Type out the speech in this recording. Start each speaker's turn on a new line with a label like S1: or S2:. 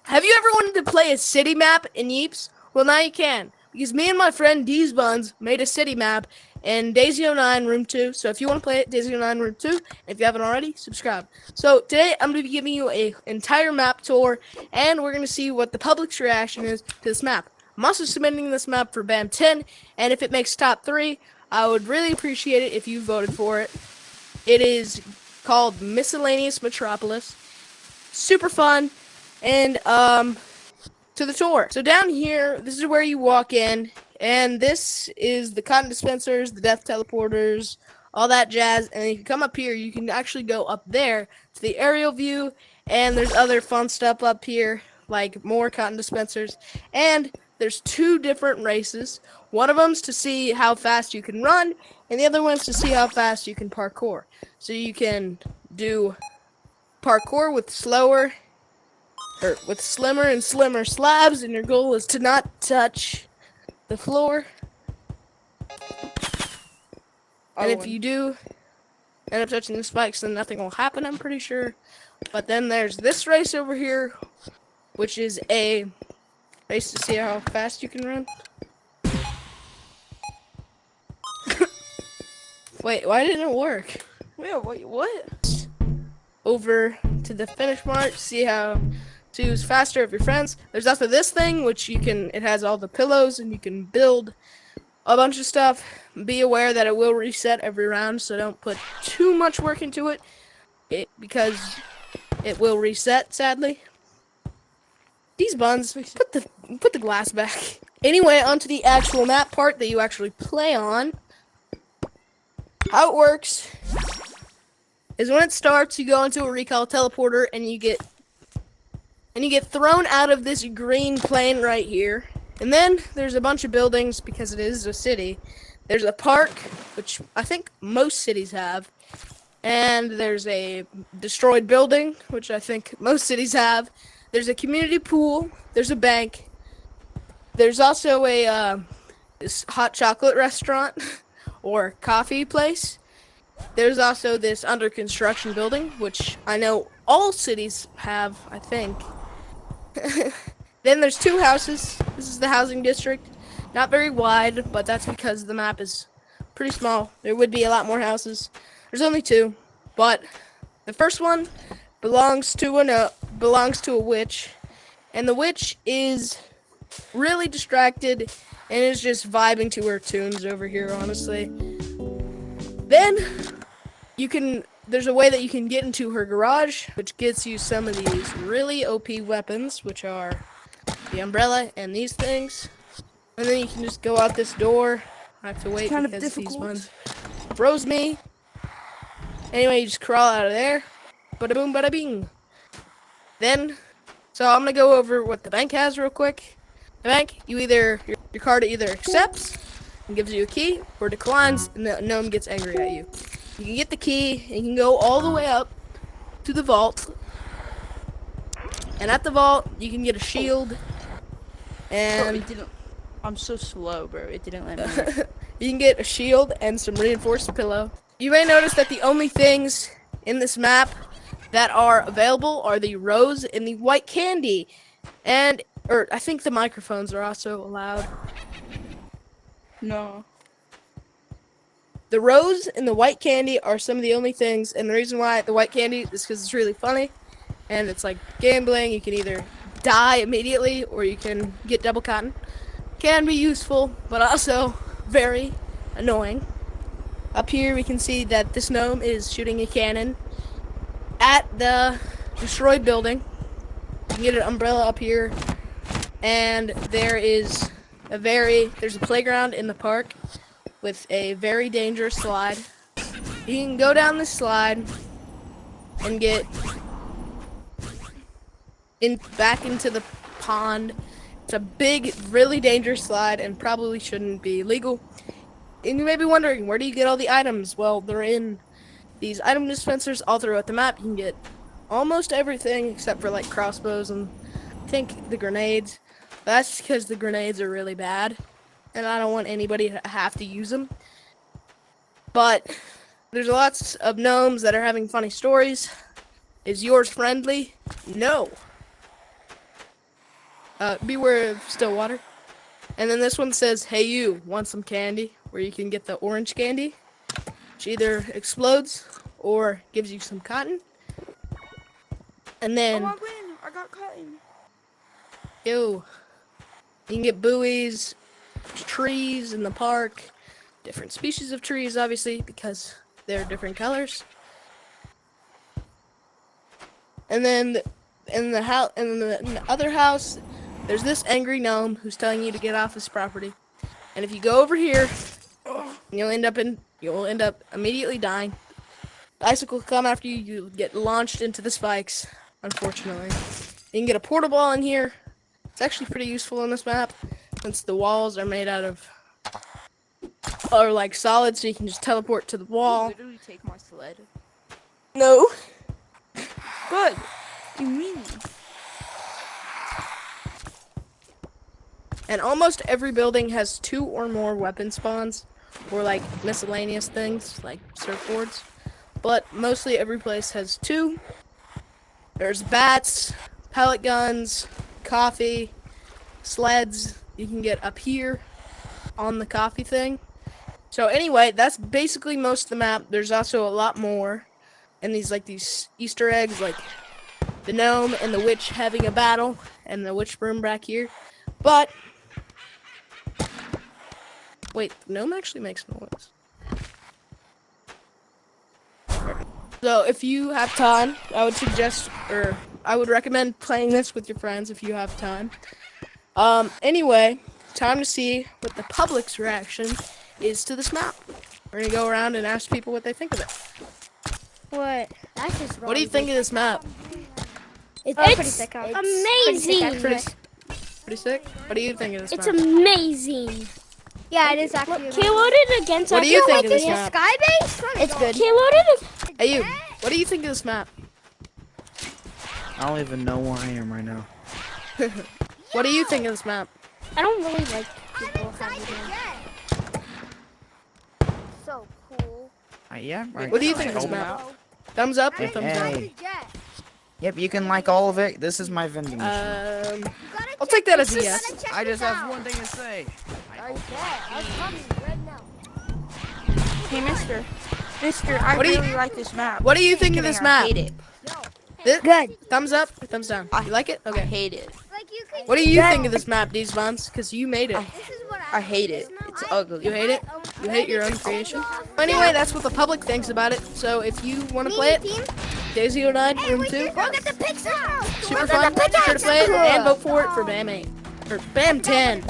S1: Have you ever wanted to play a city map in Yeeps? Well, now you can. Because me and my friend deezbunz made a city map in Daisy09 Room 2. So if you want to play it, Daisy09 Room 2. If you haven't already, subscribe. So today I'm going to be giving you an entire map tour. And we're going to see what the public's reaction is to this map. I'm also submitting this map for BAM 10. And if it makes top 3, I would really appreciate it if you voted for it. It is called Miscellaneous Metropolis. Super fun. And to the tour. So down here, this is where you walk in, and this is the cotton dispensers, the death teleporters, all that jazz. And if you come up here, you can actually go up there to the aerial view, and there's other fun stuff up here, like more cotton dispensers. And there's 2 different races. One of them's to see how fast you can run, and the other one's to see how fast you can parkour. So you can do parkour with slower with slimmer and slimmer slabs, and your goal is to not touch the floor. And if you do end up touching the spikes, then nothing will happen, I'm pretty sure. But then there's this race over here, which is a race to see how fast you can run. Wait, why didn't it work?
S2: Wait, what?
S1: Over to the finish mark, see how to use faster of your friends. There's also this thing, which it has all the pillows, and you can build a bunch of stuff. Be aware that it will reset every round, so don't put too much work into it, because it will reset, sadly. deezbunz, put the glass back. Anyway, onto the actual map part that you actually play on. How it works is when it starts, you go into a recall teleporter, and you get thrown out of this green plane right here. And then there's a bunch of buildings because it is a city. There's a park, which I think most cities have. And there's a destroyed building, which I think most cities have. There's a community pool. There's a bank. There's also a this hot chocolate restaurant or coffee place. There's also this under construction building, which I know all cities have, I think. Then there's 2 houses. This is the housing district. Not very wide, but that's because the map is pretty small. There would be a lot more houses. There's only 2, but the first one belongs to a witch, and the witch is really distracted and is just vibing to her tunes over here, honestly. Then there's a way that you can get into her garage, which gets you some of these really OP weapons, which are the umbrella and these things. And then you can just go out this door. I have to wait because these ones froze me. Anyway, you just crawl out of there. Bada boom, bada bing. Then, so I'm gonna go over what the bank has real quick. The bank, your card either accepts and gives you a key, or declines and the gnome gets angry at you. You can get the key, and you can go all the way up to the vault. And at the vault, you can get a shield. And
S2: I'm so slow, bro. It didn't let me.
S1: You can get a shield and some reinforced pillow. You may notice that the only things in this map that are available are the rose and the white candy. Or I think the microphones are also allowed.
S2: No.
S1: The rose and the white candy are some of the only things, and the reason why the white candy is because it's really funny, and it's like gambling. You can either die immediately, or you can get double cotton. Can be useful, but also very annoying. Up here we can see that this gnome is shooting a cannon at the destroyed building. You can get an umbrella up here, and there's a playground in the park with a very dangerous slide. You can go down this slide and get back into the pond. It's a big, really dangerous slide and probably shouldn't be legal. And you may be wondering, where do you get all the items? Well, they're in these item dispensers all throughout the map. You can get almost everything except for like crossbows and I think the grenades. But that's because the grenades are really bad, and I don't want anybody to have to use them. But there's lots of gnomes that are having funny stories. Is yours friendly? No. Beware of still water. And then this one says, "Hey you, want some candy?" Where you can get the orange candy, which either explodes or gives you some cotton. And
S2: Oh,
S1: then,
S2: I win. I got cotton.
S1: you can get buoys, trees in the park, different species of trees, obviously, because they're different colors. And then in the house, in the other house, there's this angry gnome who's telling you to get off his property. And if you go over here, you'll end up immediately dying. The icicle will come after you. You get launched into the spikes. Unfortunately, you can get a portal ball in here. It's actually pretty useful in this map, since the walls are made out of like solid, so you can just teleport to the wall.
S2: Literally take my sled.
S1: No.
S2: Good. You mean?
S1: And almost every building has 2 or more weapon spawns, or like miscellaneous things like surfboards. But mostly every place has 2. There's bats, pellet guns, coffee, sleds. You can get up here on the coffee thing. So anyway, that's basically most of the map. There's also a lot more, and these Easter eggs, like the gnome and the witch having a battle, and the witch broom back here. But wait, the gnome actually makes noise. So if you have time, I would suggest, or I would recommend playing this with your friends if you have time. Anyway, time to see what the public's reaction is to this map. We're gonna go around and ask people what they think of it.
S3: What? That's just
S1: What do you think of this map?
S3: It's
S4: It's
S3: pretty sick.
S4: amazing.
S1: Pretty sick? What do you think of this
S4: It's
S1: map?
S4: amazing.
S3: Yeah, it is actually.
S4: Can you load it against
S1: What do you think of this
S3: This
S1: map?
S3: sky base?
S4: It's good. Can you load it?
S1: Hey you, what do you think of this map?
S5: I don't even know where I am right now.
S1: What do you think of this map?
S4: I don't really like people having it.
S3: So cool.
S5: Yeah, right.
S1: What do you think of this map? Thumbs up or thumbs down?
S5: Hey. Yep, you can like all of it. This is my vending machine.
S1: I'll take that as a yes.
S5: I just have one thing to say.
S2: Hey, Mister. Mister, I
S1: What do you-
S2: really like this map.
S1: What do you think of this
S2: I
S1: map?
S2: hate it.
S1: Good. Thumbs up or thumbs down? You like it?
S2: I
S1: Okay.
S2: hate it.
S1: What do you think of this map, deezbunz? Because you made it.
S2: I hate it. It's ugly.
S1: You hate it? You hate your own creation? Anyway, that's what the public thinks about it. So if you want to play it, Daisy09, room 2.
S3: Go get the pixels.
S1: Super fun. Sure to play it and vote for it for BAM 8. Or BAM 10.